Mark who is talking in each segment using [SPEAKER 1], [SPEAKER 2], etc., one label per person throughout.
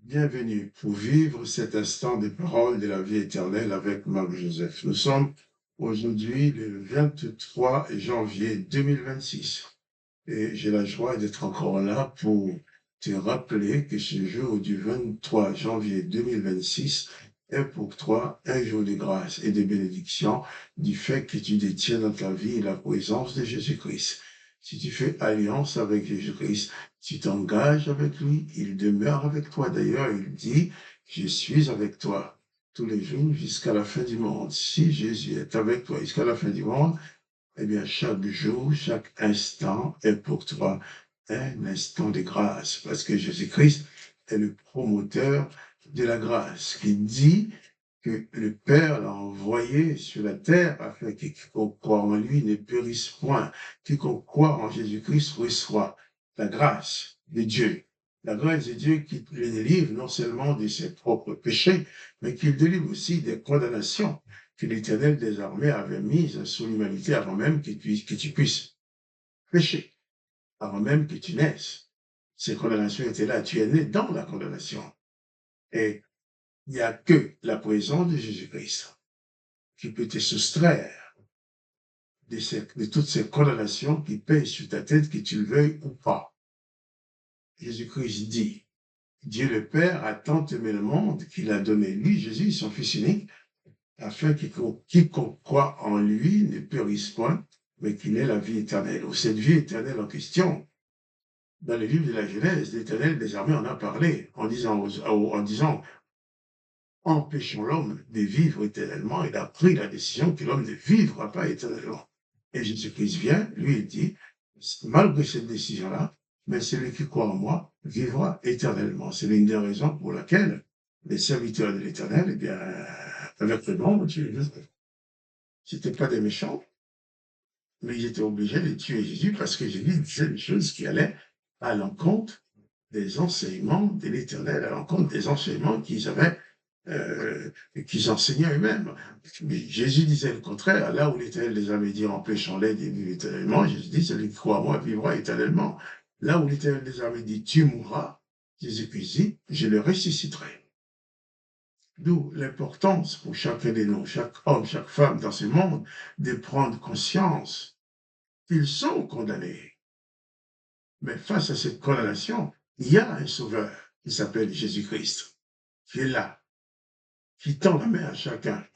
[SPEAKER 1] Bienvenue pour vivre cet instant des paroles de la vie éternelle avec Marc-Joseph. Nous sommes aujourd'hui le 23 janvier 2026 et j'ai la joie d'être encore là pour te rappeler que ce jour du 23 janvier 2026 est pour toi un jour de grâce et de bénédiction du fait que tu détiens dans ta vie la présence de Jésus-Christ. Si tu fais alliance avec Jésus-Christ, tu t'engages avec lui, il demeure avec toi. D'ailleurs, il dit, je suis avec toi tous les jours jusqu'à la fin du monde. Si Jésus est avec toi jusqu'à la fin du monde, eh bien, chaque jour, chaque instant est pour toi un instant de grâce, parce que Jésus-Christ est le promoteur de la grâce, qui dit que le Père l'a envoyé sur la terre afin que quiconque croit en lui ne périsse point. Quiconque croit en Jésus-Christ reçoit la grâce de Dieu. La grâce de Dieu qui le délivre non seulement de ses propres péchés, mais qui le délivre aussi des condamnations que l'Éternel désormais avait mises sur l'humanité avant même que tu puisses pécher, avant même que tu naisses. Ces condamnations étaient là, tu es né dans la condamnation. Et il n'y a que la présence de Jésus-Christ qui peut te soustraire de toutes ces condamnations qui pèsent sur ta tête, que tu le veuilles ou pas. Jésus-Christ dit, Dieu le Père a tant aimé le monde qu'il a donné lui, Jésus, son Fils unique, afin que quiconque croit en lui ne périsse point, mais qu'il ait la vie éternelle. Ou cette vie éternelle en question, dans le livre de la Genèse, l'Éternel désormais en a parlé, en disant empêchons l'homme de vivre éternellement. Il a pris la décision que l'homme ne vivra pas éternellement. Et Jésus-Christ vient, lui, il dit, malgré cette décision-là, mais celui qui croit en moi vivra éternellement. C'est l'une des raisons pour laquelle les serviteurs de l'Éternel, eh bien, avec le nom, c'était pas des méchants, mais ils étaient obligés de tuer Jésus parce que Jésus disait des choses qui allaient à l'encontre des enseignements de l'Éternel, à l'encontre des enseignements qu'ils avaient, qu'ils enseignaient eux-mêmes. Mais Jésus disait le contraire. Là où l'Éternel les avait dit empêchons-les de vivre éternellement, Jésus dit celui qui croit en moi vivra éternellement. Là où l'Éternel les avait dit tu mourras, Jésus-Christ dit je le ressusciterai. D'où l'importance pour chacun de nous, chaque homme, chaque femme dans ce monde, de prendre conscience qu'ils sont condamnés. Mais face à cette condamnation, il y a un sauveur qui s'appelle Jésus-Christ, qui est là, qui tend la main à chacun.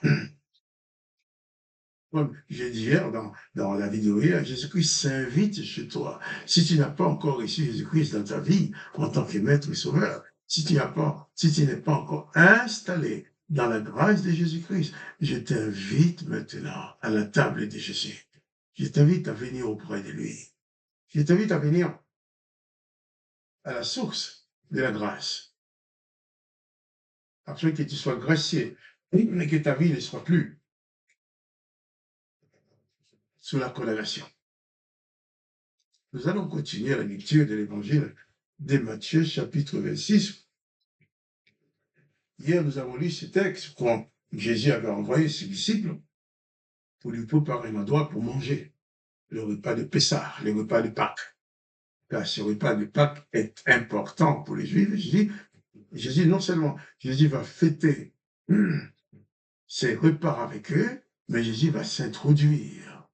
[SPEAKER 1] Comme j'ai dit hier dans la vidéo hier, Jésus-Christ s'invite chez toi. Si tu n'as pas encore reçu Jésus-Christ dans ta vie en tant que maître et sauveur, si tu n'es pas encore installé dans la grâce de Jésus-Christ, je t'invite maintenant à la table de Jésus. Je t'invite à venir auprès de lui. Je t'invite à venir à la source de la grâce, afin que tu sois gracié, mais que ta vie ne soit plus sous la condamnation. Nous allons continuer la lecture de l'évangile de Matthieu, chapitre 26. Hier, nous avons lu ce texte quand Jésus avait envoyé ses disciples pour lui préparer un endroit pour manger le repas de Pessah, le repas de Pâques. Car ce repas de Pâques est important pour les Juifs. Jésus, non seulement Jésus va fêter ses repas avec eux, mais Jésus va s'introduire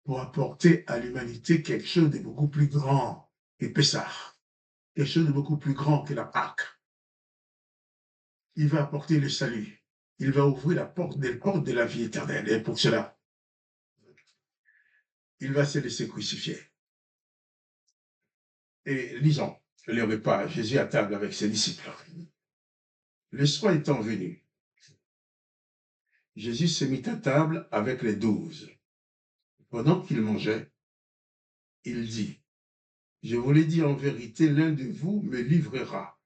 [SPEAKER 1] pour apporter à l'humanité quelque chose de beaucoup plus grand que Pessah, quelque chose de beaucoup plus grand que la Pâque. Il va apporter le salut. Il va ouvrir la porte des portes de la vie éternelle. Et pour cela, il va se laisser crucifier. Et lisons le repas, Jésus à table avec ses disciples. Le soir étant venu, Jésus se mit à table avec les 12. Pendant qu'il mangeait, il dit, je vous l'ai dit en vérité, l'un de vous me livrera.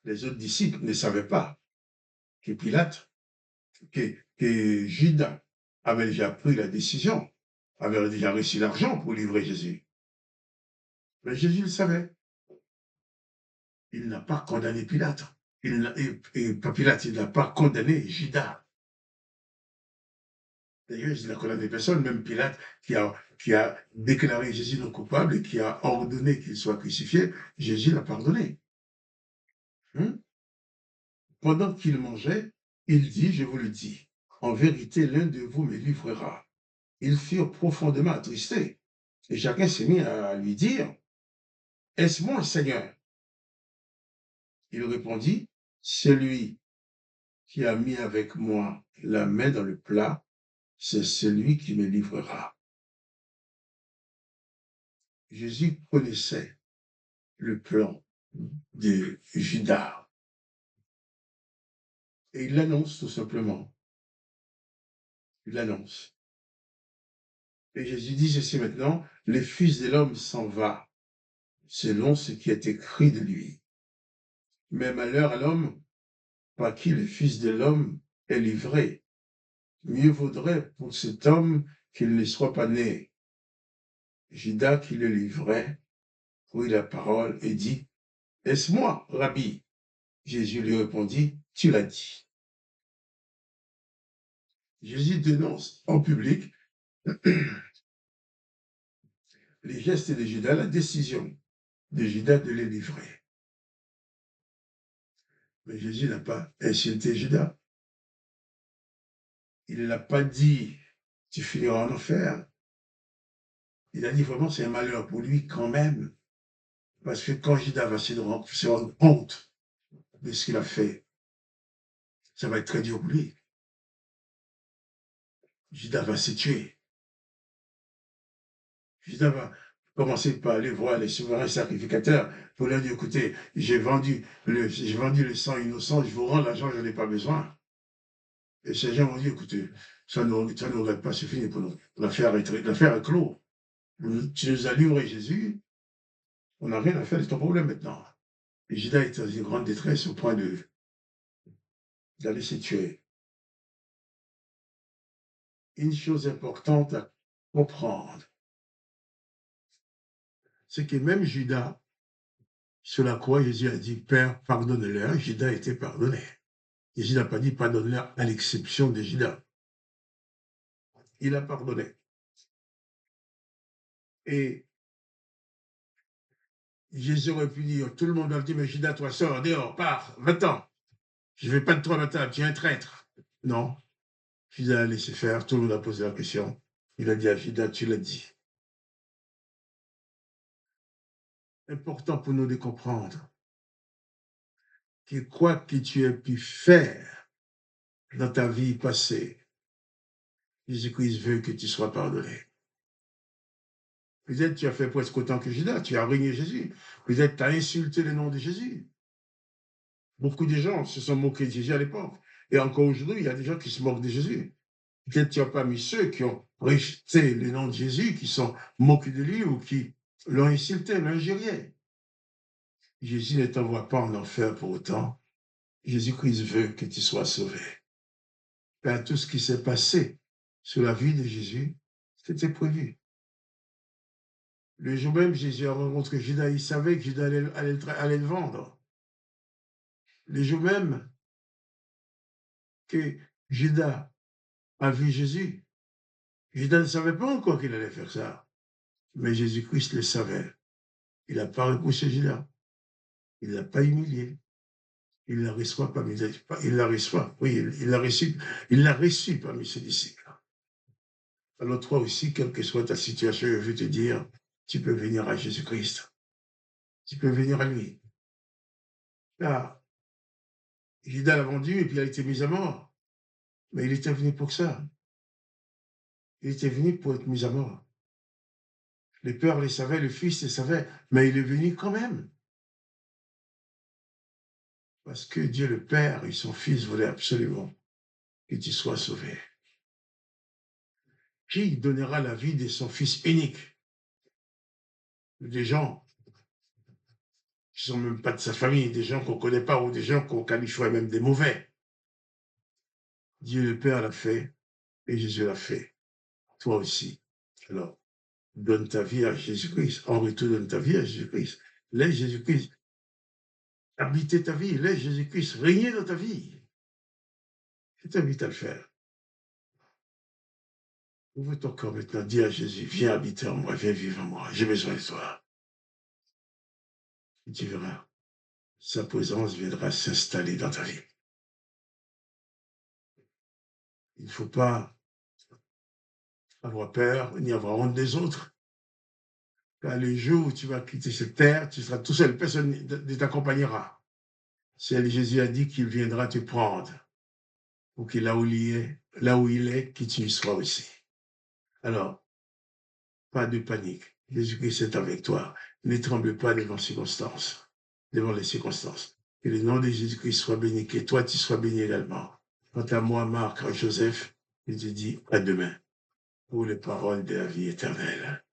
[SPEAKER 1] Les autres disciples ne savaient pas que Pilate, que Judas avait déjà pris la décision, avait déjà reçu l'argent pour livrer Jésus. Mais Jésus le savait. Il n'a pas condamné Pilate. Pilate, il n'a pas condamné Judas. D'ailleurs, il n'a condamné personne, même Pilate, qui a déclaré Jésus non coupable et qui a ordonné qu'il soit crucifié, Jésus l'a pardonné. Hein? Pendant qu'il mangeait, il dit, je vous le dis, en vérité, l'un de vous me livrera. Ils furent profondément attristés. Et chacun s'est mis à lui dire, est-ce moi, Seigneur? Il répondit, celui qui a mis avec moi la main dans le plat, c'est celui qui me livrera. Jésus connaissait le plan de Judas et il l'annonce tout simplement. Il l'annonce. Et Jésus dit ceci maintenant, le Fils de l'homme s'en va selon ce qui est écrit de lui. Mais malheur à l'homme par qui le Fils de l'homme est livré. Mieux vaudrait pour cet homme qu'il ne soit pas né. Judas qui le livrait prit la parole et dit, est-ce moi, Rabbi? Jésus lui répondit, tu l'as dit. Jésus dénonce en public les gestes de Judas, la décision de Judas de les livrer. Mais Jésus n'a pas insulté Judas. Il ne l'a pas dit, tu finiras en enfer. Il a dit vraiment, c'est un malheur pour lui quand même. Parce que quand Judas va se rendre compte de ce qu'il a fait, ça va être très dur pour lui. Judas va se tuer. Judas va commencer par aller voir les souverains sacrificateurs pour leur dire, écoutez, j'ai vendu le sang innocent, je vous rends l'argent, je n'en ai pas besoin. Et ces gens vont dire, écoutez, ça ne nous regarde pas, c'est fini pour nous. L'affaire est clos. Tu nous as livré Jésus, on n'a rien à faire de ton problème maintenant. Et Judas est dans une grande détresse au point d'aller se tuer. Une chose importante à comprendre, c'est que même Judas, sur la croix, Jésus a dit, Père, pardonne-leur. Judas a été pardonné. Jésus n'a pas dit pardonne-leur à l'exception de Judas. Il a pardonné. Et Jésus aurait pu dire, tout le monde a dit, mais Judas, toi, sors, dehors, pars, va-t'en. Je ne vais pas de toi maintenant, tu es un traître. Non. Judas a laissé faire, tout le monde a posé la question. Il a dit à Judas, tu l'as dit. Important pour nous de comprendre que quoi que tu aies pu faire dans ta vie passée, Jésus-Christ veut que tu sois pardonné. Peut-être tu as fait presque autant que Judas, tu as régné Jésus. Peut-être tu as insulté le nom de Jésus. Beaucoup de gens se sont moqués de Jésus à l'époque. Et encore aujourd'hui, il y a des gens qui se moquent de Jésus. Peut-être tu n'as pas mis ceux qui ont rejeté le nom de Jésus, qui sont moqués de lui ou qui l'ont insulté, l'ont injurié. Jésus ne t'envoie pas en enfer pour autant. Jésus-Christ veut que tu sois sauvé. Car tout ce qui s'est passé sur la vie de Jésus, c'était prévu. Le jour même, Jésus a rencontré Judas, il savait que Judas allait le vendre. Le jour même que Judas a vu Jésus, Judas ne savait pas encore qu'il allait faire ça. Mais Jésus-Christ le savait. Il n'a pas repoussé Judas. Il ne l'a pas humilié. Il l'a reçu parmi ses disciples. Il l'a reçu, oui, il l'a reçu parmi ses disciples. Alors toi aussi, quelle que soit ta situation, je veux te dire, tu peux venir à Jésus-Christ. Tu peux venir à lui. Là, Judas l'a vendu et puis il a été mis à mort. Mais il était venu pour ça. Il était venu pour être mis à mort. Le Père le savait, le Fils le savait, mais il est venu quand même. Parce que Dieu le Père et son Fils voulaient absolument que tu sois sauvé. Qui donnera la vie de son Fils unique? Des gens qui ne sont même pas de sa famille, des gens qu'on ne connaît pas ou des gens qu'on qualifierait même des mauvais. Dieu le Père l'a fait et Jésus l'a fait. Toi aussi. Alors, donne ta vie à Jésus-Christ. En retour, donne ta vie à Jésus-Christ. Laisse Jésus-Christ habiter ta vie. Laisse Jésus-Christ régner dans ta vie. Je t'invite à le faire. Ouvre ton corps maintenant. Dis à Jésus, viens habiter en moi, viens vivre en moi. J'ai besoin de toi. Et tu verras. sa présence viendra s'installer dans ta vie. Il ne faut pas avoir peur ni avoir honte des autres. Car le jour où tu vas quitter cette terre, tu seras tout seul, personne ne t'accompagnera. Jésus a dit qu'il viendra te prendre pour que là où il est, que tu y sois aussi. Alors, pas de panique. Jésus-Christ est avec toi. Ne tremble pas devant les circonstances. Que le nom de Jésus-Christ soit béni, que toi tu sois béni également. Quant à moi, Marc, Joseph, je te dis à demain pour les paroles de la vie éternelle.